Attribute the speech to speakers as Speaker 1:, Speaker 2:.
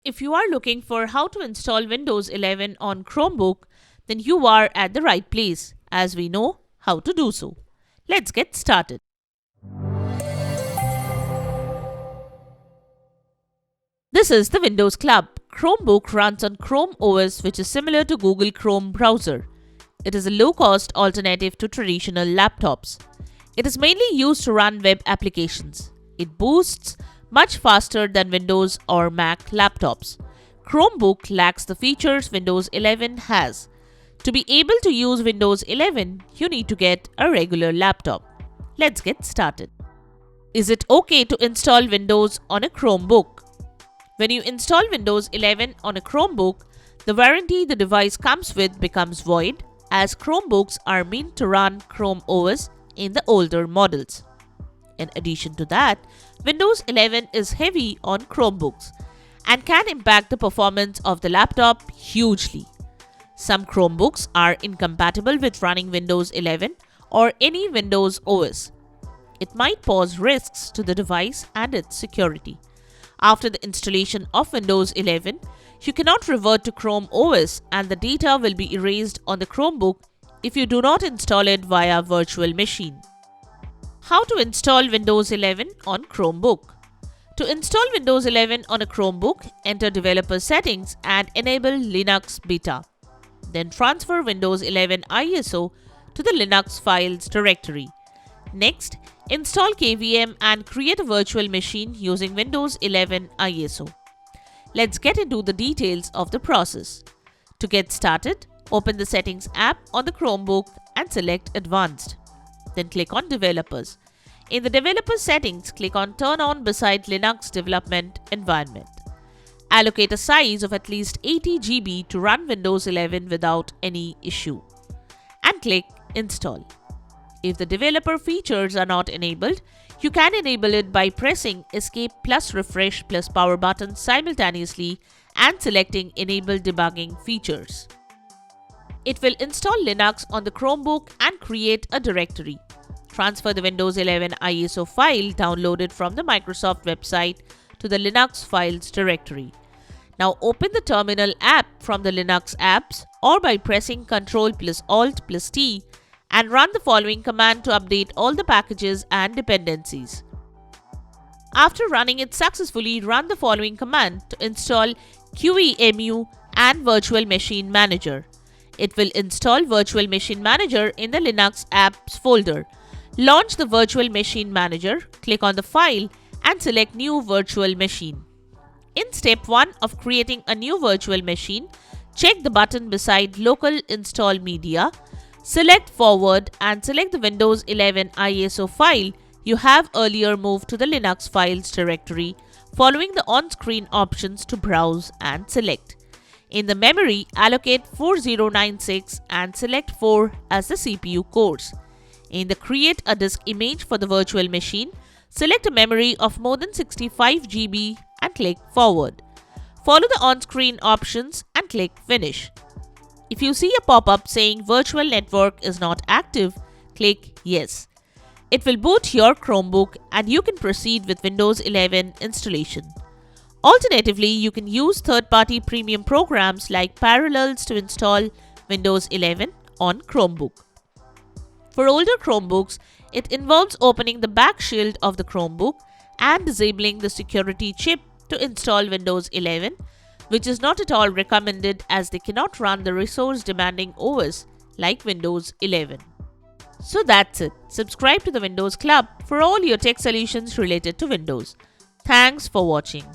Speaker 1: If you are looking for how to install Windows 11 on Chromebook, then you are at the right place, as we know how to do so. Let's get started. This is the Windows Club. Chromebook runs on Chrome OS, which is similar to Google Chrome browser. It is a low-cost alternative to traditional laptops. It is mainly used to run web applications. It boosts much faster than Windows or Mac laptops. Chromebook lacks the features Windows 11 has. To be able to use Windows 11, you need to get a regular laptop. Let's get started. Is it okay to install Windows on a Chromebook? When you install Windows 11 on a Chromebook, the warranty the device comes with becomes void, as Chromebooks are meant to run Chrome OS in the older models. In addition to that, Windows 11 is heavy on Chromebooks and can impact the performance of the laptop hugely. Some Chromebooks are incompatible with running Windows 11 or any Windows OS. It might pose risks to the device and its security. After the installation of Windows 11, you cannot revert to Chrome OS and the data will be erased on the Chromebook if you do not install it via virtual machine. How to install Windows 11 on Chromebook? To install Windows 11 on a Chromebook, enter Developer Settings and enable Linux Beta. Then transfer Windows 11 ISO to the Linux files directory. Next, install KVM and create a virtual machine using Windows 11 ISO. Let's get into the details of the process. To get started, open the Settings app on the Chromebook and select Advanced. Then click on Developers. In the Developer Settings, click on Turn on beside Linux Development Environment. Allocate a size of at least 80 GB to run Windows 11 without any issue. And click Install. If the developer features are not enabled, you can enable it by pressing Escape plus Refresh plus Power buttons simultaneously and selecting Enable Debugging Features. It will install Linux on the Chromebook and create a directory. Transfer the Windows 11 ISO file downloaded from the Microsoft website to the Linux files directory. Now open the Terminal app from the Linux apps or by pressing Ctrl plus Alt plus T and run the following command to update all the packages and dependencies. After running it successfully, run the following command to install QEMU and Virtual Machine Manager. It will install Virtual Machine Manager in the Linux apps folder. Launch the Virtual Machine Manager, click on the file and select New Virtual Machine. In step 1 of creating a new virtual machine, check the button beside Local Install Media, select Forward and select the Windows 11 ISO file you have earlier moved to the Linux files directory, following the on-screen options to browse and select. In the memory, allocate 4096 and select 4 as the CPU cores. In the Create a Disk Image for the virtual machine, select a memory of more than 65 GB and click Forward. Follow the on-screen options and click Finish. If you see a pop-up saying Virtual Network is not active, click Yes. It will boot your Chromebook and you can proceed with Windows 11 installation. Alternatively, you can use third-party premium programs like Parallels to install Windows 11 on Chromebook. For older Chromebooks, it involves opening the back shield of the Chromebook and disabling the security chip to install Windows 11, which is not at all recommended as they cannot run the resource-demanding OS like Windows 11. So that's it. Subscribe to the Windows Club for all your tech solutions related to Windows. Thanks for watching.